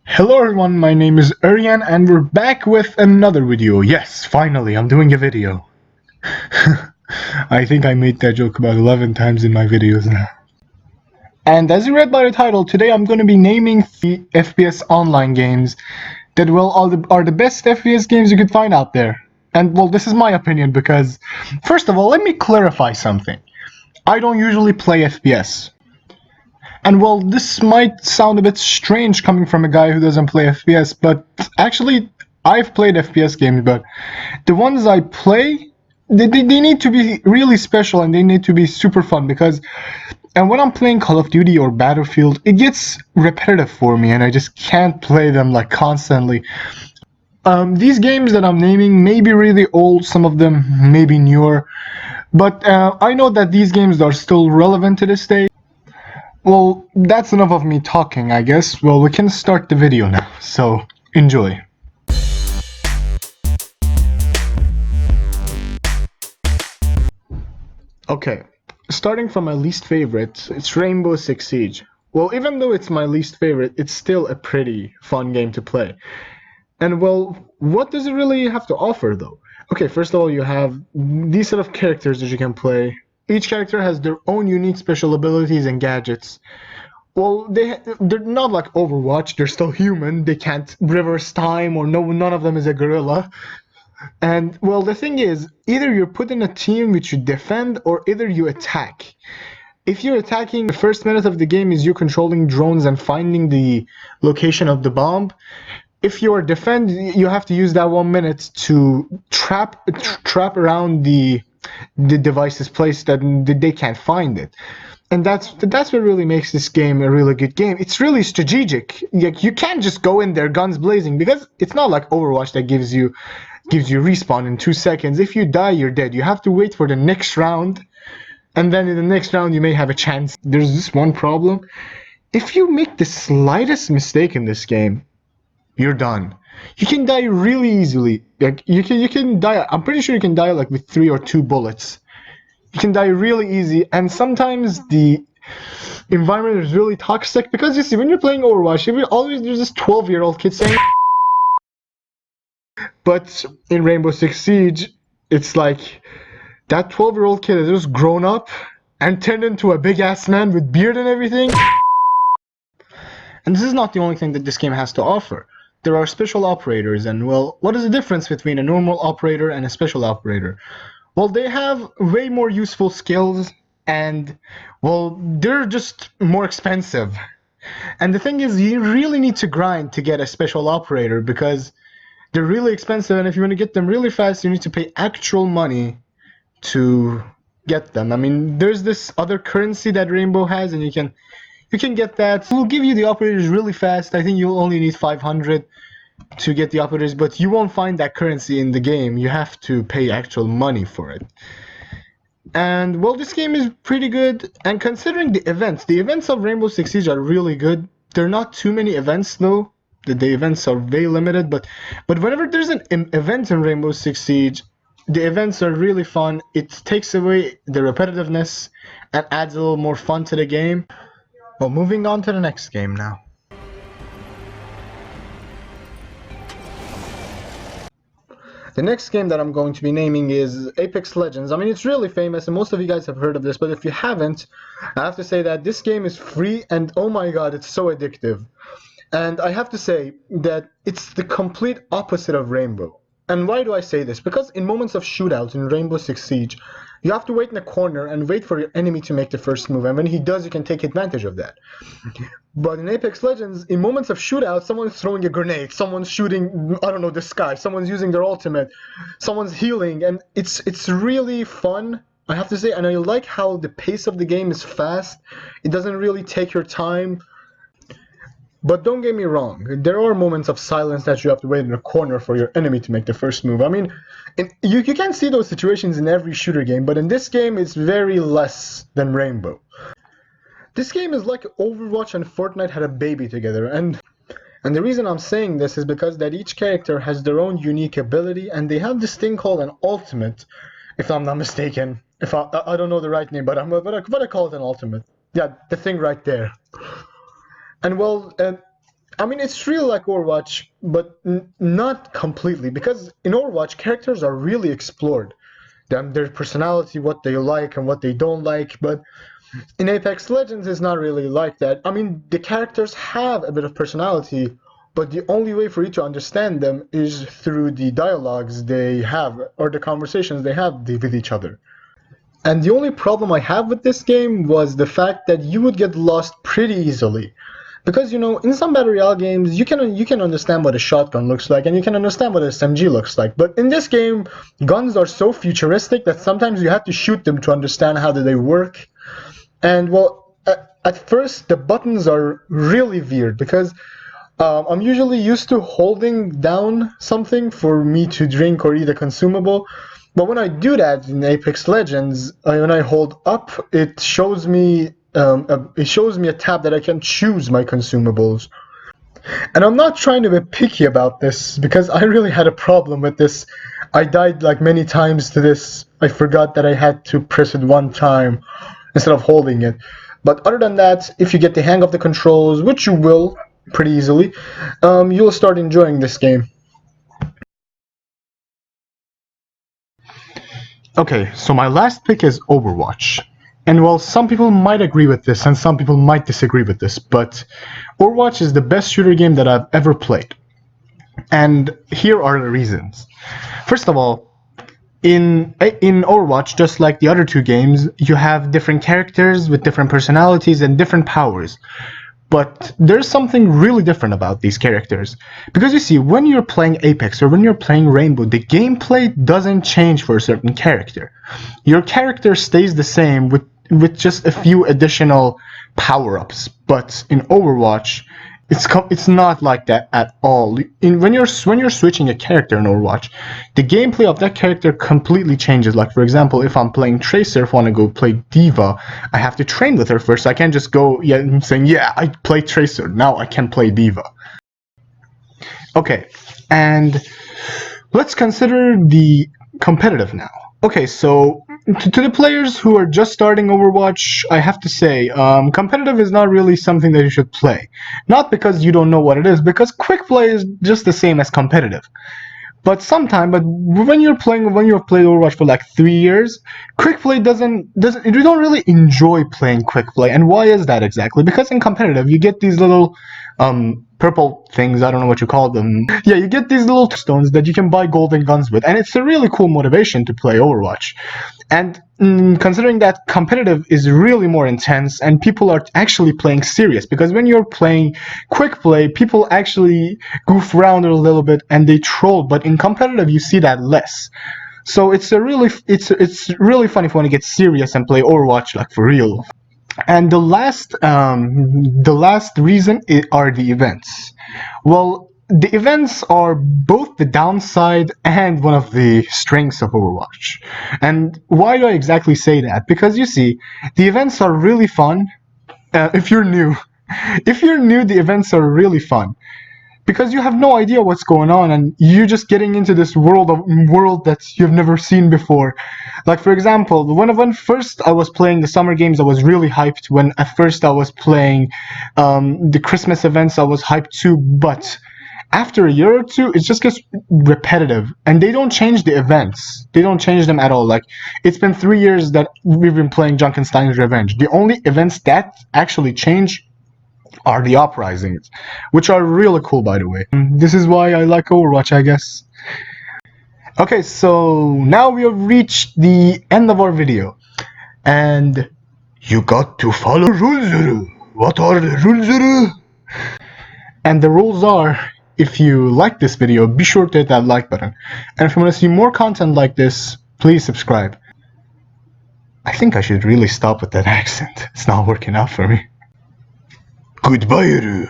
Hello everyone, my name is Arian and we're back with another video. Yes, finally, I'm doing a video. I think I made that joke about 11 times in my videos now. And as you read by the title, today I'm going to be naming the FPS online games that are the best FPS games you could find out there. And well, this is my opinion because, first of all, let me clarify something. I don't usually play FPS. And well, this might sound a bit strange coming from a guy who doesn't play FPS, but actually, I've played FPS games, but the ones I play, they need to be really special and they need to be super fun because, and when I'm playing Call of Duty or Battlefield, it gets repetitive for me and I just can't play them like constantly. These games that I'm naming may be really old, some of them may be newer, but I know that these games are still relevant to this day. Well, that's enough of me talking, I guess. Well, we can start the video now, so enjoy. Okay, starting from my least favorite, it's Rainbow Six Siege. Well, even though it's my least favorite, it's still a pretty fun game to play. And well, what does it really have to offer though? Okay, first of all, you have these set of characters that you can play. Each character has their own unique special abilities and gadgets. Well, they're not like Overwatch. They're still human. They can't reverse time, or no, none of them is a gorilla. And well, the thing is, either you're put in a team which you defend, or either you attack. If you're attacking, the first minute of the game is you controlling drones and finding the location of the bomb. If you are defend, you have to use that 1 minute to trap around the device's place that they can't find it. And that's what really makes this game a really good game. It's really strategic. Like, you can't just go in there guns blazing because it's not like Overwatch that gives you respawn in 2 seconds. If you die, you're dead. You have to wait for the next round, and then in the next round you may have a chance. There's this one problem. If you make the slightest mistake in this game, you're done. You can die really easily. Like you can die. I'm pretty sure you can die like with 3 or 2 bullets. You can die really easy, and sometimes the environment is really toxic because you see when you're playing Overwatch, always there's this 12-year-old kid saying. But in Rainbow Six Siege, it's like that 12-year-old kid has just grown up and turned into a big ass man with beard and everything. And this is not the only thing that this game has to offer. There are special operators, and well, what is the difference between a normal operator and a special operator? Well, they have way more useful skills, and well, they're just more expensive. And the thing is, you really need to grind to get a special operator because they're really expensive, and if you want to get them really fast, you need to pay actual money to get them. I mean, there's this other currency that Rainbow has, and you can get that. It will give you the operators really fast. I think you'll only need 500 to get the operators, but you won't find that currency in the game. You have to pay actual money for it. And well, this game is pretty good, and considering the events of Rainbow Six Siege are really good. There are not too many events though. The events are very limited, but whenever there's an event in Rainbow Six Siege, the events are really fun. It takes away the repetitiveness and adds a little more fun to the game. Well, moving on to the next game now. The next game that I'm going to be naming is Apex Legends. I mean, it's really famous and most of you guys have heard of this, but if you haven't, I have to say that this game is free and oh my god, it's so addictive. And I have to say that it's the complete opposite of Rainbow. And why do I say this? Because in moments of shootouts in Rainbow Six Siege, you have to wait in a corner and wait for your enemy to make the first move, and when he does, you can take advantage of that. But in Apex Legends, in moments of shootout, someone's throwing a grenade, someone's shooting, I don't know, the sky, someone's using their ultimate, someone's healing, and it's really fun, I have to say, and I like how the pace of the game is fast. It doesn't really take your time. But don't get me wrong, there are moments of silence that you have to wait in a corner for your enemy to make the first move. I mean, you can see those situations in every shooter game, but in this game it's very less than Rainbow. This game is like Overwatch and Fortnite had a baby together, and the reason I'm saying this is because that each character has their own unique ability, and they have this thing called an ultimate, if I'm not mistaken. If I don't know the right name, but I call it an ultimate. Yeah, the thing right there. And well, I mean, it's really like Overwatch, but not completely, because in Overwatch, characters are really explored. Their personality, what they like and what they don't like, but in Apex Legends, it's not really like that. I mean, the characters have a bit of personality, but the only way for you to understand them is through the dialogues they have or the conversations they have with each other. And the only problem I have with this game was the fact that you would get lost pretty easily. Because in some battle royale games you can understand what a shotgun looks like and you can understand what an SMG looks like. But in this game, guns are so futuristic that sometimes you have to shoot them to understand how do they work. And well, at first the buttons are really weird because I'm usually used to holding down something for me to drink or eat a consumable. But when I do that in Apex Legends, when I hold up, it shows me a tab that I can choose my consumables. And I'm not trying to be picky about this because I really had a problem with this. I died like many times to this. I forgot that I had to press it one time instead of holding it. But other than that, if you get the hang of the controls, which you will pretty easily, you'll start enjoying this game. Okay, so my last pick is Overwatch. And while some people might agree with this and some people might disagree with this, but Overwatch is the best shooter game that I've ever played. And here are the reasons. First of all, in Overwatch, just like the other two games, you have different characters with different personalities and different powers. But there's something really different about these characters. Because you see, when you're playing Apex or when you're playing Rainbow, the gameplay doesn't change for a certain character. Your character stays the same with just a few additional power-ups. But in Overwatch, it's not like that at all. When you're switching a character in Overwatch, the gameplay of that character completely changes. Like for example, if I'm playing Tracer, if I want to go play d.va, I have to train with her first. I can't just go saying I play Tracer, now I can play d.va. Okay, and let's consider the competitive now. Okay, so to the players who are just starting Overwatch, I have to say, competitive is not really something that you should play. Not because you don't know what it is, because quick play is just the same as competitive. But when you've played Overwatch for like 3 years, quick play doesn't you don't really enjoy playing quick play. And why is that exactly? Because in competitive you get these little purple things, I don't know what you call them. Yeah, you get these little stones that you can buy golden guns with, and it's a really cool motivation to play Overwatch. And considering that competitive is really more intense and people are actually playing serious, because when you're playing quick play, people actually goof around a little bit and they troll, but in competitive you see that less. So it's really fun if you want to get serious and play Overwatch like for real. And the last reason are the events. Well, the events are both the downside and one of the strengths of Overwatch. And why do I exactly say that? Because you see, the events are really fun. If you're new, the events are really fun because you have no idea what's going on and you're just getting into this world that you've never seen before. Like for example, when first I was playing the summer games, I was really hyped. When at first I was playing the Christmas events, I was hyped too. But after a year or two, it just gets repetitive, and they don't change the events. They don't change them at all. Like it's been 3 years that we've been playing Junkenstein's Revenge. The only events that actually change are the uprisings, which are really cool, by the way. This is why I like Overwatch, I guess. Okay, so now we have reached the end of our video, and you got to follow rules. What are the rules? And the rules are, if you like this video, be sure to hit that like button. And if you want to see more content like this, please subscribe. I think I should really stop with that accent. It's not working out for me. Goodbye.